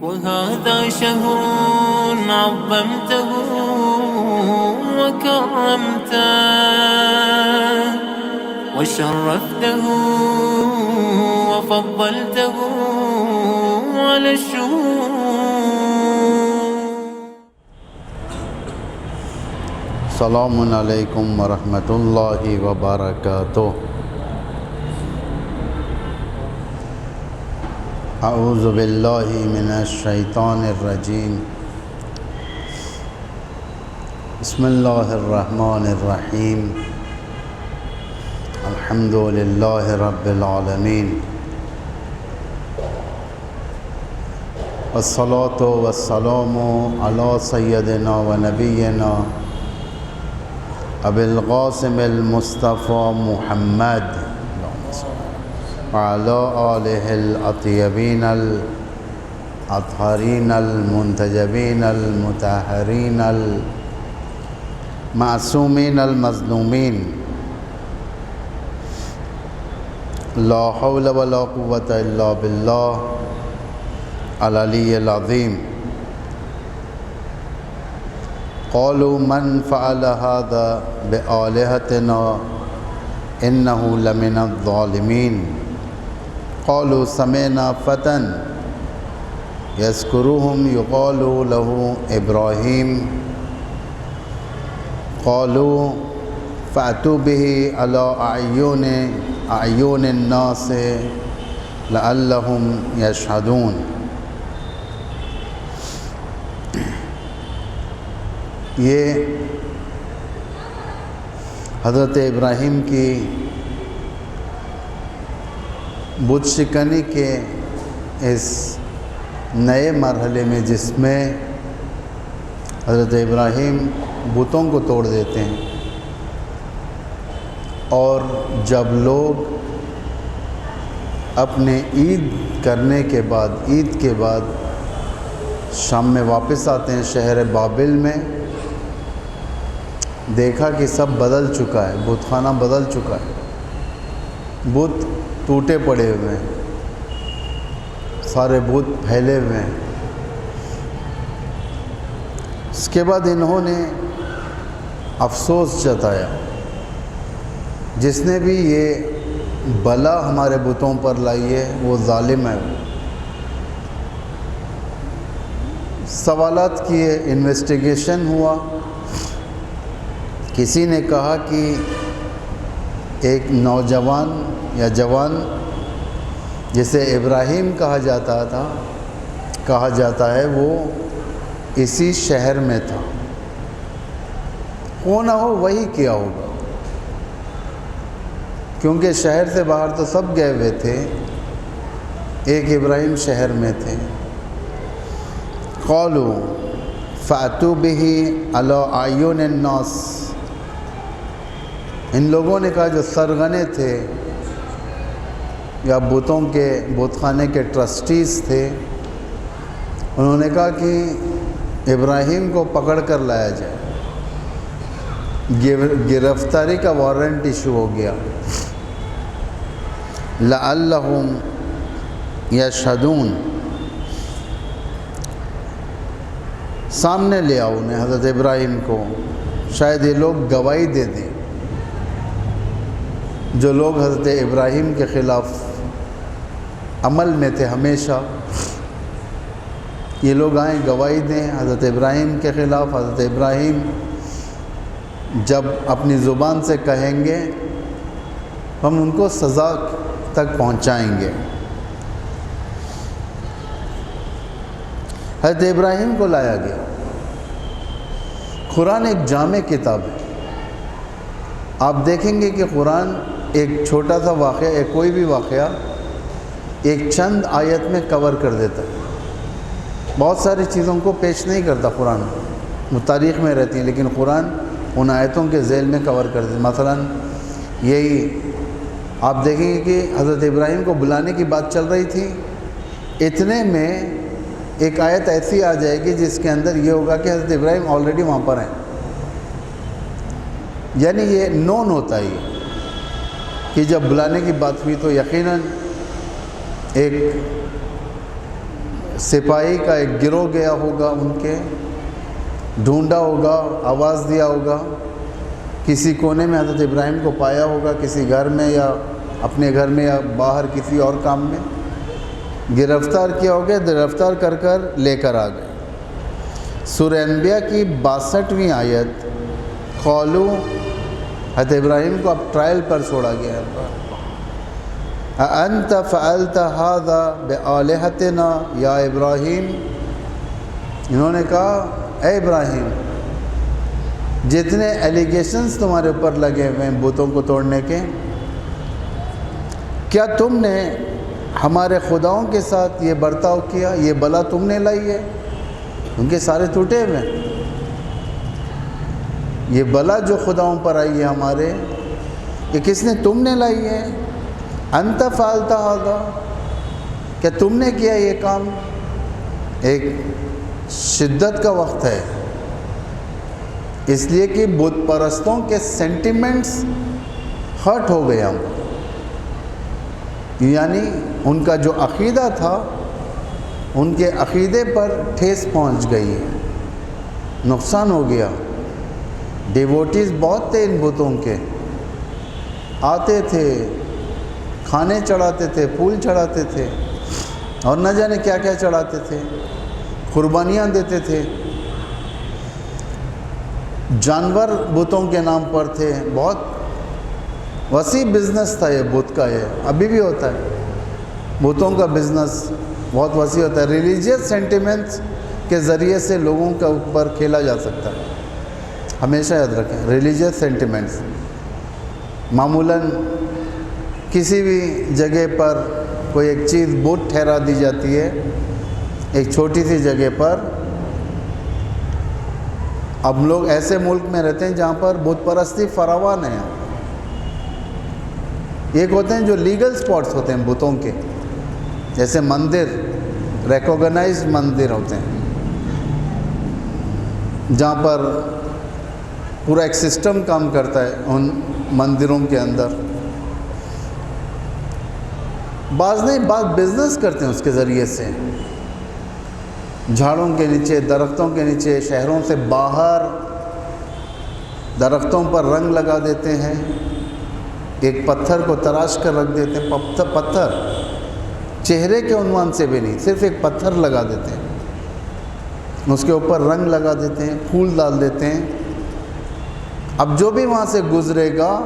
وهذا شهر عظمته وكرمته وشرفته وفضلته على الشهور. السلام علیکم ورحمۃ اللہ وبرکاتہ. اعوذ باللہ من الشیطان الرجیم. بسم اللہ الرحمن الرحیم. الحمد للہ رب العالمین والصلاة والسلام علی سیدنا و نبینا ابی القاسم المصطفى محمد وعلى آلہ الاطیبین الاطہرین المنتجبین المطہرین المعصومین المظلومین. لا حول ولا قوة الا باللہ العلی العظیم. قالوا من فعل هذا بآلهتنا إنه لمن الظالمين. قالوا سمعنا فتى يذكرهم يقال له إبراهيم. قالوا فأتوا به على أعين الناس لعلهم يشهدون. یہ حضرت ابراہیم کی بت شکنی کے اس نئے مرحلے میں، جس میں حضرت ابراہیم بتوں کو توڑ دیتے ہیں، اور جب لوگ اپنے عید کرنے کے بعد، عید کے بعد شام میں واپس آتے ہیں شہر بابل میں، دیکھا کہ سب بدل چکا ہے، بت خانہ بدل چکا ہے، بت ٹوٹے پڑے ہوئے ہیں، سارے بت پھیلے ہوئے ہیں. اس کے بعد انہوں نے افسوس جتایا، جس نے بھی یہ بلا ہمارے بتوں پر لائی ہے وہ ظالم ہے. سوالات کیے، انویسٹیگیشن ہوا. کسی نے کہا کہ ایک نوجوان یا جوان جسے ابراہیم کہا جاتا ہے وہ اسی شہر میں تھا. وہ نہ ہو وہی کیا ہوگا، کیونکہ شہر سے باہر تو سب گئے ہوئے تھے، ایک ابراہیم شہر میں تھے. قالوا فأتوا به على أعين الناس. ان لوگوں نے کہا جو سرغنے تھے یا بتوں کے بت خانے کے ٹرسٹیز تھے، انہوں نے کہا کہ ابراہیم کو پکڑ کر لایا جائے. گرفتاری کا وارنٹ ایشو ہو گیا. لعلہم یشہدون. سامنے لے آؤ انہیں، حضرت ابراہیم کو، شاید یہ لوگ گواہی دے دیں. جو لوگ حضرت ابراہیم کے خلاف عمل میں تھے ہمیشہ، یہ لوگ آئیں گواہی دیں حضرت ابراہیم کے خلاف. حضرت ابراہیم جب اپنی زبان سے کہیں گے ہم ان کو سزا تک پہنچائیں گے. حضرت ابراہیم کو لایا گیا. قرآن ایک جامع کتاب ہے. آپ دیکھیں گے کہ قرآن ایک چھوٹا سا واقعہ، ایک کوئی بھی واقعہ ایک چند آیت میں کور کر دیتا ہے. بہت ساری چیزوں کو پیش نہیں کرتا قرآن، وہ تاریخ میں رہتی ہیں، لیکن قرآن ان آیتوں کے ذیل میں کور کر دیتا ہے. مثلا یہی آپ دیکھیں گے کہ حضرت ابراہیم کو بلانے کی بات چل رہی تھی، اتنے میں ایک آیت ایسی آ جائے گی جس کے اندر یہ ہوگا کہ حضرت ابراہیم آلریڈی وہاں پر ہیں. یعنی یہ نون ہوتا ہی کہ جب بلانے کی بات ہوئی تو یقیناً ایک سپاہی کا ایک گروہ گیا ہوگا ان کے، ڈھونڈا ہوگا، آواز دیا ہوگا، کسی کونے میں حضرت ابراہیم کو پایا ہوگا، کسی گھر میں یا اپنے گھر میں یا باہر کسی اور کام میں، گرفتار کیا ہوگا، گرفتار کر کر لے کر آ گئے۔ سورہ انبیاء کی 62ویں آیت، قالو، حضرت ابراہیم کو اب ٹرائل پر چھوڑا گیا ہے۔ اَأَنْتَ فَعَلْتَ هَذَا بِآلِهَتِنَا یا ابراہیم، انہوں نے کہا اے ابراہیم، جتنے ایلیگیشنز تمہارے اوپر لگے ہوئے ہیں بتوں کو توڑنے کے، کیا تم نے ہمارے خداؤں کے ساتھ یہ برتاؤ کیا؟ یہ بلا تم نے لائی ہے؟ ان کے سارے ٹوٹے ہوئے ہیں۔ یہ بلا جو خداؤں پر آئی ہے ہمارے، یہ کس نے؟ تم نے لائی ہے۔ انت فعلت ھذا، کیا تم نے کیا یہ کام؟ ایک شدت کا وقت ہے، اس لیے کہ بت پرستوں کے سینٹیمنٹس ہرٹ ہو گئے ہم، یعنی ان کا جو عقیدہ تھا، ان کے عقیدے پر ٹھیس پہنچ گئی ہے، نقصان ہو گیا۔ ڈیووٹیز بہت تھے ان بتوں کے، آتے تھے، کھانے چڑھاتے تھے، پھول چڑھاتے تھے، اور نہ جانے کیا کیا چڑھاتے تھے، قربانیاں دیتے تھے، جانور بتوں کے نام پر تھے۔ بہت وسیع بزنس تھا یہ بت کا، یہ ابھی بھی ہوتا ہے، بتوں کا بزنس بہت وسیع ہوتا ہے۔ ریلیجیس سینٹیمنٹس کے ذریعے سے لوگوں کے اوپر کھیلا جا سکتا ہے، ہمیشہ یاد رکھیں۔ ریلیجیس سینٹیمنٹس معمولاً کسی بھی جگہ پر کوئی ایک چیز بت ٹھہرا دی جاتی ہے، ایک چھوٹی سی جگہ پر۔ اب لوگ ایسے ملک میں رہتے ہیں جہاں پر بت پرستی فراوان ہے۔ ایک ہوتے ہیں جو لیگل سپاٹس ہوتے ہیں بتوں کے، جیسے مندر، ریکوگنائزڈ مندر ہوتے ہیں، جہاں پر پورا ایک سسٹم کام کرتا ہے ان مندروں کے اندر۔ بعض نہیں، بعض بزنس کرتے ہیں اس کے ذریعے سے، جھاڑوں کے نیچے، درختوں کے نیچے، شہروں سے باہر درختوں پر رنگ لگا دیتے ہیں، ایک پتھر کو تراش کر رکھ دیتے ہیں، پتھر چہرے کے عنوان سے بھی نہیں، صرف ایک پتھر لگا دیتے ہیں، اس کے اوپر رنگ لگا دیتے ہیں، پھول ڈال دیتے ہیں۔ اب جو بھی وہاں سے گزرے گا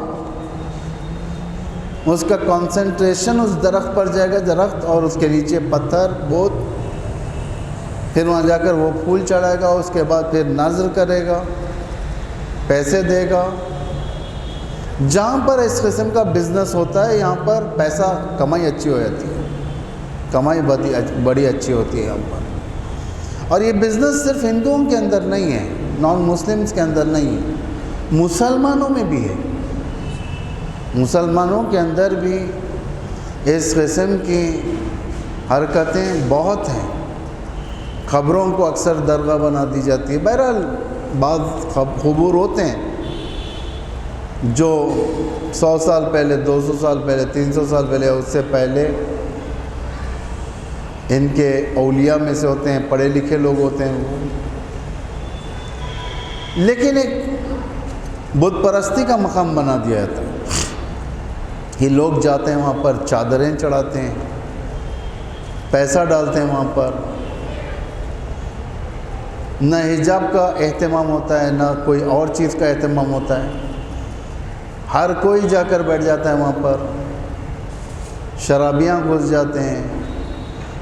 اس کا کنسنٹریشن اس درخت پر جائے گا، درخت اور اس کے نیچے پتھر، بت، پھر وہاں جا کر وہ پھول چڑھائے گا، اس کے بعد پھر نذر کرے گا، پیسے دے گا۔ جہاں پر اس قسم کا بزنس ہوتا ہے یہاں پر پیسہ کمائی اچھی ہو جاتی ہے، کمائی بڑی اچھی ہوتی ہے یہاں پر۔ اور یہ بزنس صرف ہندوؤں کے اندر نہیں ہے، نان مسلمز کے اندر نہیں ہے، مسلمانوں میں بھی ہے۔ مسلمانوں کے اندر بھی اس قسم کی حرکتیں بہت ہیں۔ خبروں کو اکثر درگاہ بنا دی جاتی ہے۔ بہرحال بعض خبر ہوتے ہیں جو 100 سال پہلے، 200 سال پہلے، 300 سال پہلے، اس سے پہلے ان کے اولیاء میں سے ہوتے ہیں، پڑھے لکھے لوگ ہوتے ہیں وہ۔ لیکن ایک بت پرستی کا مقام بنا دیا جاتا ہے، یہ لوگ جاتے ہیں وہاں پر، چادریں چڑھاتے ہیں، پیسہ ڈالتے ہیں وہاں پر، نہ حجاب کا اہتمام ہوتا ہے، نہ کوئی اور چیز کا اہتمام ہوتا ہے، ہر کوئی جا کر بیٹھ جاتا ہے وہاں پر، شرابیاں گھس جاتے ہیں،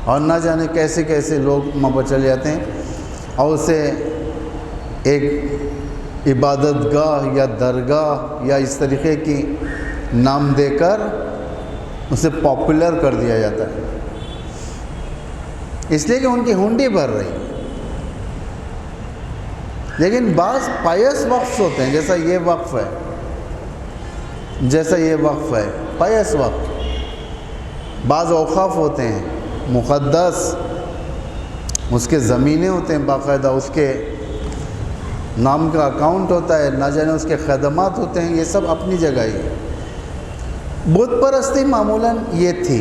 اور نہ جانے کیسے کیسے لوگ وہاں پر چلے جاتے ہیں، اور اسے ایک عبادت گاہ یا درگاہ یا اس طریقے کی نام دے کر اسے پاپولر کر دیا جاتا ہے، اس لیے کہ ان کی ہنڈی بھر رہی ہے۔ لیکن بعض پائس وقف ہوتے ہیں، جیسا یہ وقف ہے، پائس وقف۔ بعض اوقاف ہوتے ہیں مقدس، اس کے زمینیں ہوتے ہیں باقاعدہ، اس کے نام کا اکاؤنٹ ہوتا ہے، نہ جانے اس کے خدمات ہوتے ہیں، یہ سب اپنی جگہ ہی ہے۔ بت پرستی معمولاً یہ تھی،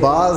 بعض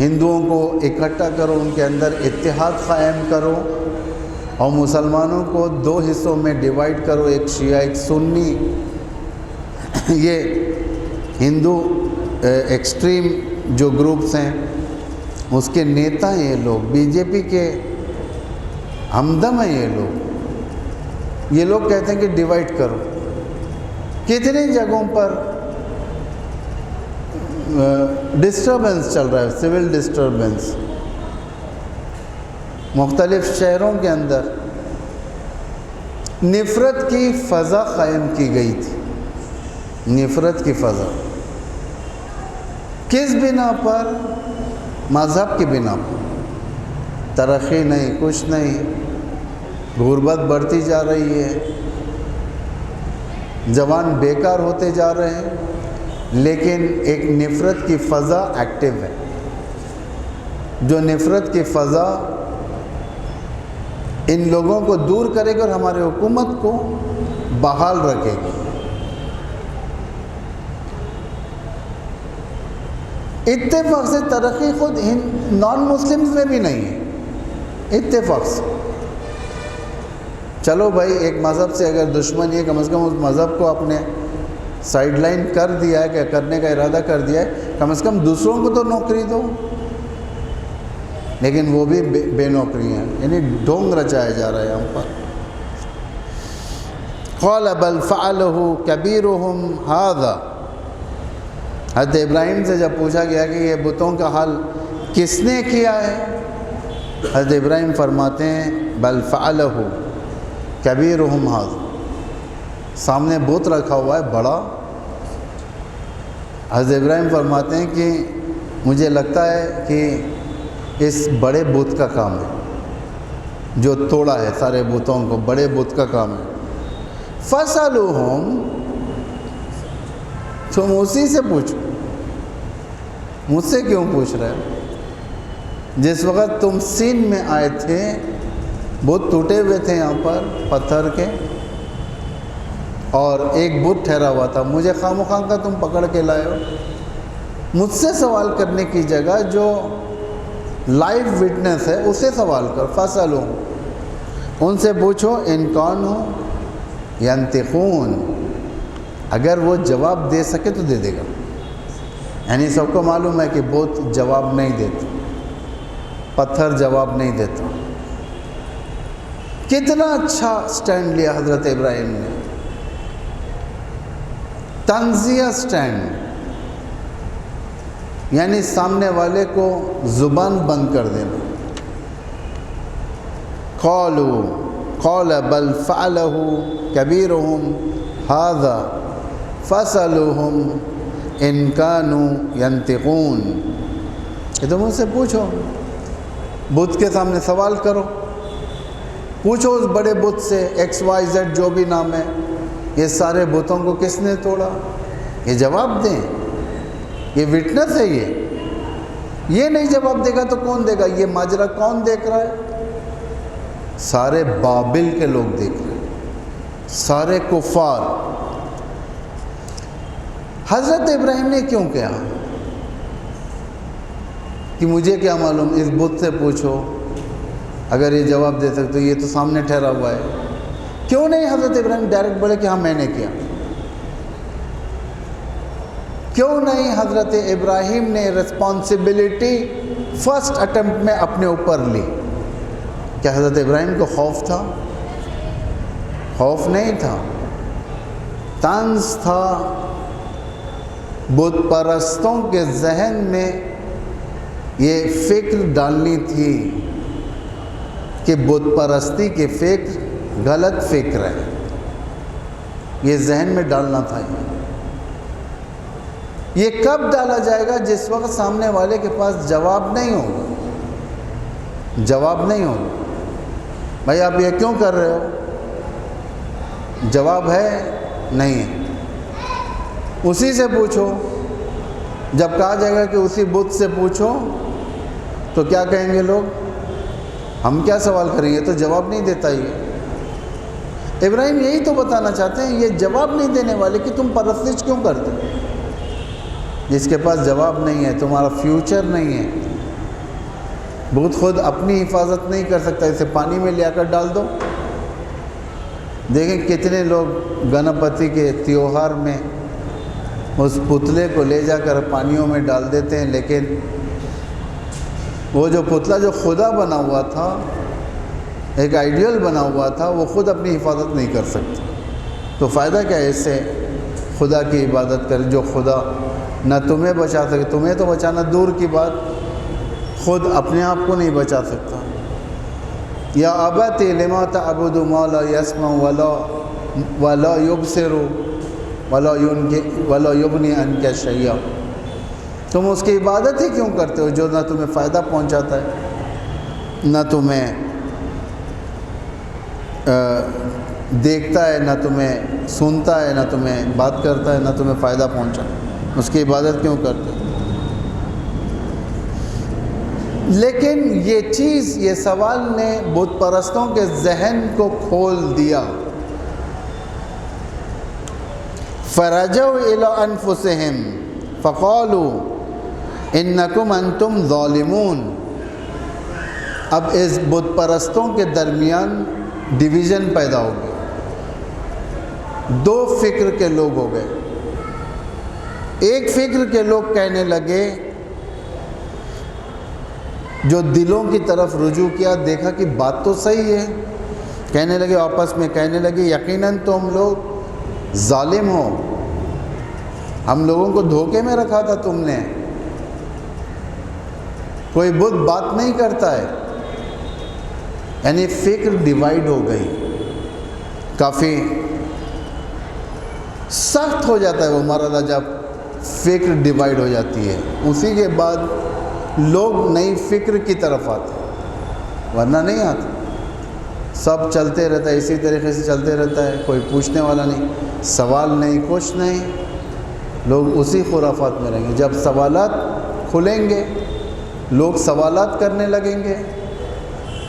ہندوؤں کو اکٹھا کرو، ان کے اندر اتحاد قائم کرو، اور مسلمانوں کو دو حصوں میں ڈیوائیڈ کرو، ایک شیعہ ایک سنی۔ یہ ہندو ایکسٹریم جو گروپس ہیں اس کے نیتا ہیں یہ لوگ، بی جے پی کے ہمدم ہیں یہ لوگ کہتے ہیں کہ ڈیوائیڈ کرو۔ کتنی جگہوں پر ڈسٹربنس چل رہا ہے، سول ڈسٹربنس، مختلف شہروں کے اندر نفرت کی فضا قائم کی گئی تھی، نفرت کی فضا، کس بنا پر؟ مذہب کی بنا پر۔ ترقی نہیں، کچھ نہیں، غربت بڑھتی جا رہی ہے، جوان بیکار ہوتے جا رہے ہیں، لیکن ایک نفرت کی فضا ایکٹیو ہے، جو نفرت کی فضا ان لوگوں کو دور کرے گی اور ہماری حکومت کو بحال رکھے گی۔ اتفاق سے ترقی خود نان مسلمز میں بھی نہیں ہے، اتفاق سے۔ چلو بھائی، ایک مذہب سے اگر دشمنی ہے، کم از کم اس مذہب کو اپنے سائیڈ لائن کر دیا ہے، کہ کرنے کا ارادہ کر دیا ہے، کم از کم دوسروں کو تو نوکری دو، لیکن وہ بھی بے نوکری ہیں، یعنی ڈھونگ رچایا جا رہا ہے ہم پر۔ قال بل فعلہ کبیرہم ھذا، حضرت ابراہیم سے جب پوچھا گیا کہ یہ بتوں کا حال کس نے کیا ہے، حضرت ابراہیم فرماتے ہیں بل فعلہ کبیرہم ھذا، سامنے بت رکھا ہوا ہے بڑا۔ حضرت ابراہیم فرماتے ہیں کہ مجھے لگتا ہے کہ اس بڑے بت کا کام ہے، جو توڑا ہے سارے بتوں کو، بڑے بت کا کام ہے۔ فَاسْأَلُوهُمْ، تم اسی سے پوچھو، مجھ سے کیوں پوچھ رہے ہو؟ جس وقت تم سین میں آئے تھے بت ٹوٹے ہوئے تھے یہاں پر پتھر کے، اور ایک بت ٹھہرا ہوا تھا، مجھے خواہ مخواہ کا تم پکڑ کے لائے ہو۔ مجھ سے سوال کرنے کی جگہ جو لائیو وٹنس ہے اسے سوال کرو۔ فَاسْأَلُوهُمْ، ان سے پوچھو، ان کون ہو ینطقون، اگر وہ جواب دے سکے تو دے دے گا۔ یعنی سب کو معلوم ہے کہ بت جواب نہیں دیتا، پتھر جواب نہیں دیتا۔ کتنا اچھا سٹینڈ لیا حضرت ابراہیم نے، تنزیہ سٹینڈ، یعنی سامنے والے کو زبان بند کر دینا۔ قال بل فعلہ کبیرہم ھذا فاسألوہم ان کانوا ینطقون، کہ تم ان سے پوچھو، بت کے سامنے سوال کرو، پوچھو اس بڑے بت سے، ایکس وائی زیڈ جو بھی نام ہے، یہ سارے بتوں کو کس نے توڑا، یہ جواب دیں، یہ وٹنس ہے، یہ نہیں جواب دے گا تو کون دے گا؟ یہ ماجرا کون دیکھ رہا ہے؟ سارے بابل کے لوگ دیکھ رہے ہیں، سارے کفار۔ حضرت ابراہیم نے کیوں کہا کہ مجھے کیا معلوم، اس بت سے پوچھو، اگر یہ جواب دے سکتے، یہ تو سامنے ٹھہرا ہوا ہے۔ کیوں نہیں حضرت ابراہیم ڈائریکٹ بولے کہ ہاں میں نے کیا؟ کیوں نہیں حضرت ابراہیم نے رسپانسبلٹی فرسٹ اٹمپٹ میں اپنے اوپر لی؟ کیا حضرت ابراہیم کو خوف تھا؟ خوف نہیں تھا، طنز تھا۔ بت پرستوں کے ذہن میں یہ فکر ڈالنی تھی کہ بت پرستی کی فکر غلط فکر ہے، یہ ذہن میں ڈالنا تھا۔ یہ کب ڈالا جائے گا؟ جس وقت سامنے والے کے پاس جواب نہیں ہوگا، جواب نہیں ہوگا۔ بھائی آپ یہ کیوں کر رہے ہو؟ جواب ہے نہیں ہے، اسی سے پوچھو۔ جب کہا جائے گا کہ اسی بت سے پوچھو تو کیا کہیں گے لوگ؟ ہم کیا سوال کریں گے؟ تو جواب نہیں دیتا یہ۔ ابراہیم یہی تو بتانا چاہتے ہیں، یہ جواب نہیں دینے والے کہ تم پرستش کیوں کرتے؟ جس کے پاس جواب نہیں ہے، تمہارا فیوچر نہیں ہے، بت خود اپنی حفاظت نہیں کر سکتا، اسے پانی میں لے کر ڈال دو۔ دیکھیں کتنے لوگ گنپتی کے تیوہار میں اس پتلے کو لے جا کر پانیوں میں ڈال دیتے ہیں، لیکن وہ جو پتلا جو خدا بنا ہوا تھا، ایک آئیڈیل بنا ہوا تھا، وہ خود اپنی حفاظت نہیں کر سکتا، تو فائدہ کیا ہے اس سے؟ خدا کی عبادت کر، جو خدا نہ تمہیں بچا سکے، تمہیں تو بچانا دور کی بات، خود اپنے آپ کو نہیں بچا سکتا۔ یا ابت لما تعبد ما لا يسمع ولا يبصر ولا يغني عنك شيئا، تم اس کی عبادت ہی کیوں کرتے ہو جو نہ تمہیں فائدہ پہنچاتا ہے، نہ تمہیں دیکھتا ہے، نہ تمہیں سنتا ہے، نہ تمہیں بات کرتا ہے، نہ تمہیں فائدہ پہنچاتا ہے، اس کی عبادت کیوں کرتے ہو؟ لیکن یہ چیز، یہ سوال نے بت پرستوں کے ذہن کو کھول دیا۔ فَرَجَوْا إِلَىٰ أَنفُسِهِمْ فَقَالُوا إِنَّكُمْ أَنْتُمْ ظَالِمُونَ۔ اب اس بت پرستوں کے درمیان ڈویژن پیدا ہو گیا، دو فکر کے لوگ ہو گئے۔ ایک فکر کے لوگ کہنے لگے، جو دلوں کی طرف رجوع کیا، دیکھا کہ بات تو صحیح ہے، کہنے لگے، آپس میں کہنے لگے، یقیناً تم لوگ ظالم ہو، ہم لوگوں کو دھوکے میں رکھا تھا تم نے، کوئی بت بات نہیں کرتا ہے۔ یعنی فکر ڈیوائیڈ ہو گئی، کافی سخت ہو جاتا ہے وہ مرحلہ جب فکر ڈیوائیڈ ہو جاتی ہے، اسی کے بعد لوگ نئی فکر کی طرف آتے، ورنہ نہیں آتے، سب چلتے رہتا ہے، اسی طریقے سے چلتے رہتا ہے، کوئی پوچھنے والا نہیں، سوال نہیں، کچھ نہیں، لوگ اسی خرافات میں رہیں گے۔ جب سوالات کھلیں گے، لوگ سوالات کرنے لگیں گے،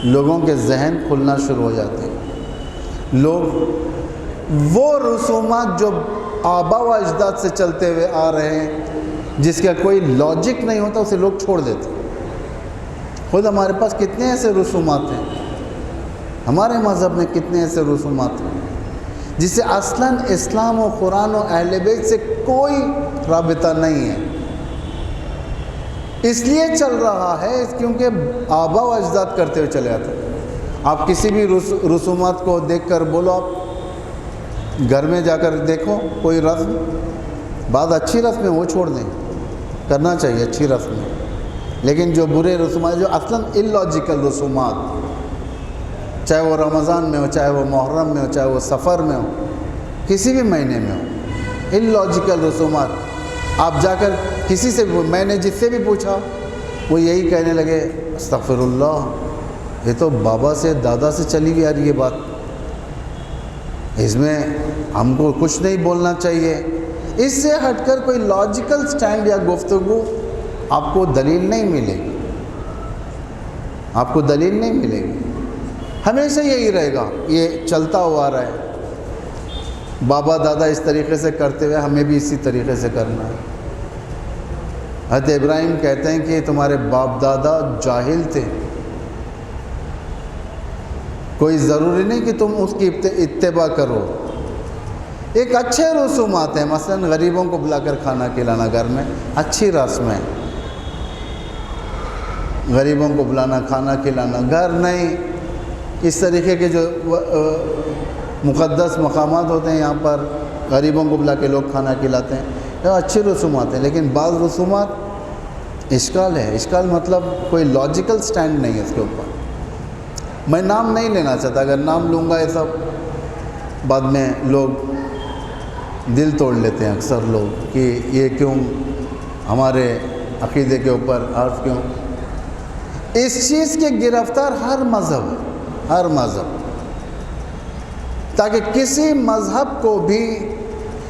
لوگوں کے ذہن کھلنا شروع ہو جاتے ہیں، لوگ وہ رسومات جو آبا و اجداد سے چلتے ہوئے آ رہے ہیں، جس کا کوئی لاجک نہیں ہوتا، اسے لوگ چھوڑ دیتے ہیں۔ خود ہمارے پاس کتنے ایسے رسومات ہیں، ہمارے مذہب میں کتنے ایسے رسومات ہیں جس سے اصلاً اسلام و قرآن و اہل بیت سے کوئی رابطہ نہیں ہے، اس لیے چل رہا ہے کیونکہ آبا و اجداد کرتے ہوئے چلے آتے ہیں۔ آپ کسی بھی رسومات کو دیکھ کر بولو، آپ گھر میں جا کر دیکھو کوئی رسم، بعض اچھی رسم ہے وہ چھوڑ دیں، کرنا چاہیے اچھی رسم ہے، لیکن جو برے رسومات، جو اصلاً اللاجیکل رسومات، چاہے وہ رمضان میں ہو، چاہے وہ محرم میں ہو، چاہے وہ سفر میں ہو، کسی بھی مہینے میں ہو، اللاجیکل رسومات، آپ جا کر کسی سے، میں نے جس سے بھی پوچھا وہ یہی کہنے لگے، استغفر اللہ، یہ تو بابا سے دادا سے چلی گئی یار یہ بات، اس میں ہم کو کچھ نہیں بولنا چاہیے۔ اس سے ہٹ کر کوئی لاجیکل سٹینڈ یا گفتگو آپ کو دلیل نہیں ملے گی، آپ کو دلیل نہیں ملے گی، ہمیشہ یہی رہے گا، یہ چلتا ہوا آ رہا ہے، بابا دادا اس طریقے سے کرتے ہوئے ہمیں بھی اسی طریقے سے کرنا ہے۔ حضرت ابراہیم کہتے ہیں کہ تمہارے باپ دادا جاہل تھے، کوئی ضروری نہیں کہ تم اس کی اتباع کرو، ایک اچھے رسومات ہیں، مثلا غریبوں کو بلا کر کھانا کھلانا، گھر میں اچھی رسم ہے، غریبوں کو بلانا، کھانا کھلانا، گھر نہیں، اس طریقے کے جو مقدس مقامات ہوتے ہیں یہاں پر غریبوں کو بلا کے لوگ کھانا کھلاتے ہیں، یہ اچھی رسومات ہیں، لیکن بعض رسومات اشکال ہے، اشکال مطلب کوئی لاجیکل سٹینڈ نہیں ہے اس کے اوپر۔ میں نام نہیں لینا چاہتا، اگر نام لوں گا یہ سب بعد میں لوگ دل توڑ لیتے ہیں اکثر لوگ کہ یہ کیوں ہمارے عقیدے کے اوپر حرف کیوں۔ اس چیز کے گرفتار ہر مذہب ہے، ہر مذہب، تاکہ کسی مذہب کو بھی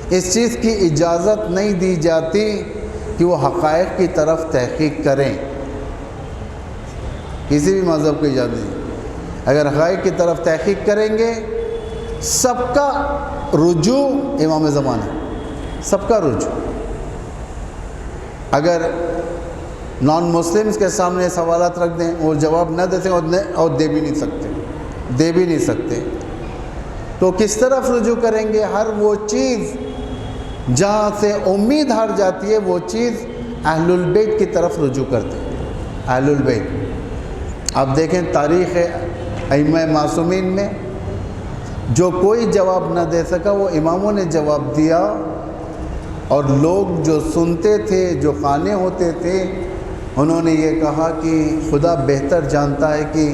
اس چیز کی اجازت نہیں دی جاتی کہ وہ حقائق کی طرف تحقیق کریں، کسی بھی مذہب کو اجازت نہیں۔ اگر حقائق کی طرف تحقیق کریں گے، سب کا رجوع امام زمان ہے، سب کا رجوع۔ اگر نان مسلمس کے سامنے سوالات رکھ دیں اور جواب نہ دیتے اور دے بھی نہیں سکتے تو کس طرف رجوع کریں گے؟ ہر وہ چیز جہاں سے امید ہار جاتی ہے وہ چیز اہل البیت کی طرف رجوع کرتے ہیں۔ اہل البیت آپ دیکھیں تاریخ ائمہ معصومین میں جو کوئی جواب نہ دے سکا وہ اماموں نے جواب دیا، اور لوگ جو سنتے تھے، جو قانے ہوتے تھے، انہوں نے یہ کہا کہ خدا بہتر جانتا ہے کہ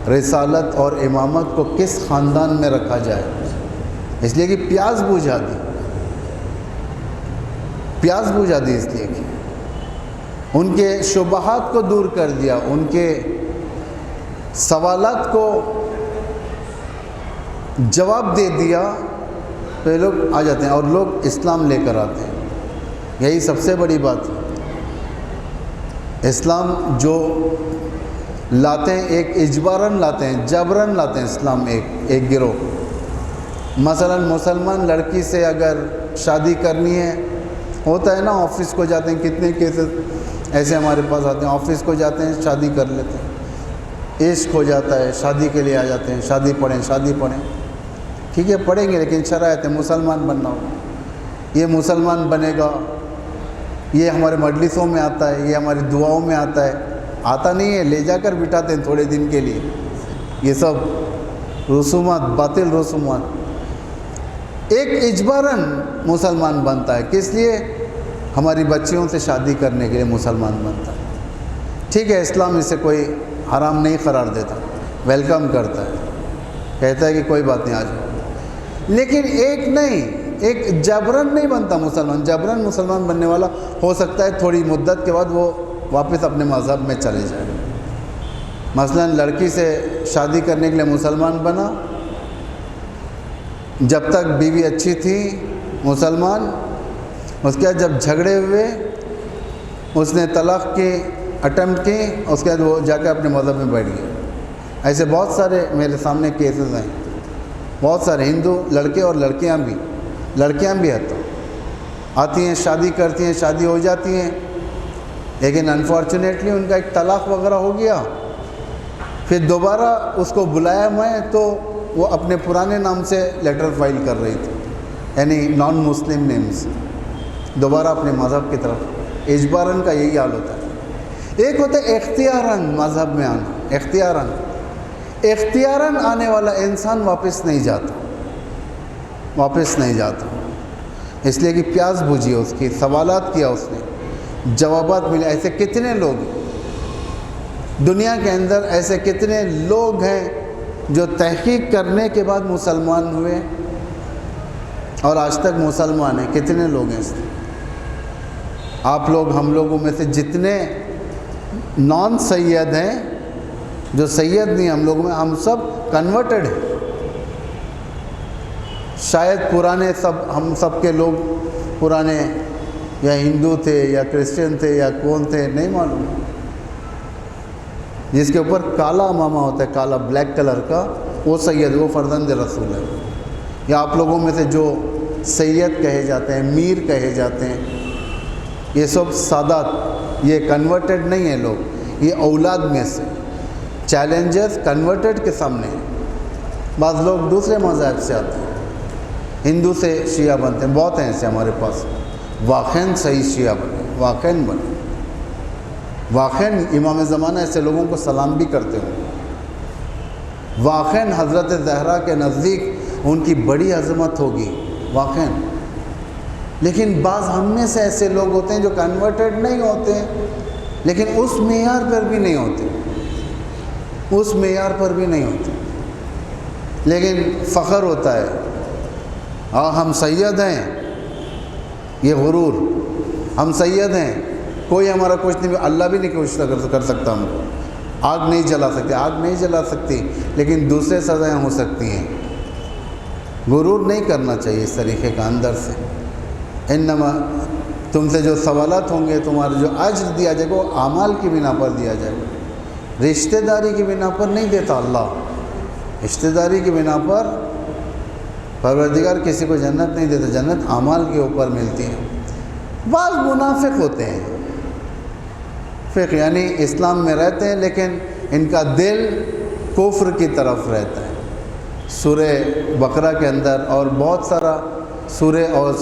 رسالت اور امامت کو کس خاندان میں رکھا جائے، اس لیے کہ پیاس بجھا دی اس لیے کہ ان کے شبہات کو دور کر دیا، ان کے سوالات کو جواب دے دیا تو یہ لوگ آ جاتے ہیں اور لوگ اسلام لے کر آتے ہیں۔ یہی سب سے بڑی بات ہے، اسلام جو لاتے ہیں ایک اجباراً لاتے ہیں، جبراً لاتے ہیں اسلام ایک گروہ۔ مثلا مسلمان لڑکی سے اگر شادی کرنی ہے، ہوتا ہے نا، آفس کو جاتے ہیں، کتنے کیسز ایسے ہمارے پاس آتے ہیں، آفس کو جاتے ہیں شادی کر لیتے ہیں، عشق ہو جاتا ہے، شادی کے لیے آ جاتے ہیں، شادی پڑھیں، ٹھیک ہے پڑھیں گے لیکن شرائط ہے مسلمان بننا ہوگا، یہ مسلمان بنے گا، یہ ہمارے مجلسوں میں آتا ہے، یہ ہماری دعاؤں میں آتا نہیں ہے، لے جا کر بٹھاتے ہیں تھوڑے دن کے لیے، یہ سب رسومات، باطل رسومات۔ ایک اجباراً مسلمان بنتا ہے، کس لیے؟ ہماری بچیوں سے شادی کرنے کے لیے مسلمان بنتا ہے۔ ٹھیک ہے، اسلام اسے کوئی حرام نہیں قرار دیتا، ویلکم کرتا ہے، کہتا ہے کہ کوئی بات نہیں آ جاؤ، لیکن ایک جبراً نہیں بنتا مسلمان۔ جبراً مسلمان بننے والا ہو سکتا ہے تھوڑی مدت کے بعد وہ واپس اپنے مذہب میں چلے جائے۔ مثلا لڑکی سے شادی کرنے کے لیے مسلمان بنا، جب تک بیوی اچھی تھی مسلمان، اس کے بعد جب جھگڑے ہوئے اس نے طلاق کی اٹمپٹ کی، اس کے بعد وہ جا کے اپنے مذہب میں بیٹھ گیا۔ ایسے بہت سارے میرے سامنے کیسز ہیں، بہت سارے ہندو لڑکے اور لڑکیاں بھی حتی آتی ہیں، شادی کرتی ہیں، شادی ہو جاتی ہیں، لیکن انفارچونیٹلی ان کا ایک طلاق وغیرہ ہو گیا، پھر دوبارہ اس کو بلایا میں تو وہ اپنے پرانے نام سے لیٹر فائل کر رہی تھی، یعنی نان مسلم نیمز، دوبارہ اپنے مذہب کی طرف۔ اجباراً کا یہی حال ہوتا ہے۔ ایک ہوتا ہے اختیاراً مذہب میں آنا، اختیاراً آنے والا انسان واپس نہیں جاتا، اس لیے کہ پیاس بجھی اس کی، سوالات کیا اس نے، جوابات ملے۔ ایسے کتنے لوگ دنیا کے اندر، ایسے کتنے لوگ ہیں جو تحقیق کرنے کے بعد مسلمان ہوئے اور آج تک مسلمان ہیں، کتنے لوگ ہیں اس میں۔ آپ لوگ، ہم لوگوں میں سے جتنے نان سید ہیں، جو سید نہیں ہم لوگوں میں، ہم سب کنورٹڈ ہیں۔ شاید پرانے ہم سب کے لوگ پرانے یا ہندو تھے یا کرسچن تھے یا کون تھے نہیں معلوم، جس کے اوپر کالا امامہ ہوتا ہے، کالا بلیک کلر کا، وہ سید، وہ فرزند رسول ہے۔ یا آپ لوگوں میں سے جو سید کہے جاتے ہیں، میر کہے جاتے ہیں، یہ سب سادات، یہ کنورٹڈ نہیں ہیں لوگ، یہ اولاد میں سے۔ چیلنجز کنورٹڈ کے سامنے ہیں۔ بعض لوگ دوسرے مذاہب سے آتے ہیں، ہندو سے شیعہ بنتے ہیں، بہت ہیں ایسے ہمارے پاس، واقعاً صحیح شیعہ بنے، واقعاً امام زمانہ ایسے لوگوں کو سلام بھی کرتے ہوں، واقعاً حضرت زہرا کے نزدیک ان کی بڑی عظمت ہوگی، واقعاً۔ لیکن بعض ہم میں سے ایسے لوگ ہوتے ہیں جو کنورٹڈ نہیں ہوتے ہیں، لیکن اس معیار پر بھی نہیں ہوتے، لیکن فخر ہوتا ہے، ہاں ہم سید ہیں، یہ غرور، ہم سید ہیں، کوئی ہمارا کچھ نہیں، اللہ بھی نہیں کچھ کر سکتا ہم کو، آگ نہیں جلا سکتی، لیکن دوسرے سزائیں ہو سکتی ہیں۔ غرور نہیں کرنا چاہیے اس طریقے کا اندر سے۔ انما تم سے جو سوالات ہوں گے، تمہارا جو اجر دیا جائے گا وہ اعمال کی بنا پر دیا جائے گا، رشتہ داری کی بنا پر نہیں دیتا اللہ۔ رشتہ داری کی بنا پر پروردگار کسی کو جنت نہیں دیتا، جنت اعمال کے اوپر ملتی ہے۔ بعض منافق ہوتے ہیں، منافق یعنی اسلام میں رہتے ہیں لیکن ان کا دل کفر کی طرف رہتا ہے۔ سورہ بقرہ کے اندر اور بہت سارا سورہ اور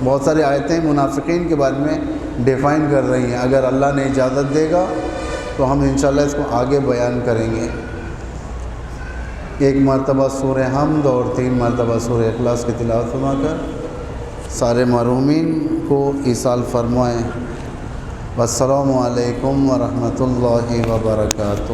بہت ساری آیتیں منافقین کے بارے میں ڈیفائن کر رہی ہیں۔ اگر اللہ نے اجازت دے گا تو ہم انشاءاللہ اس کو آگے بیان کریں گے۔ ایک مرتبہ سورہ حمد اور 3 مرتبہ سورہ اخلاص کی تلاوت فرما کر سارے مرحومین کو ایصال فرمائیں۔ والسلام علیکم ورحمۃ اللہ وبرکاتہ۔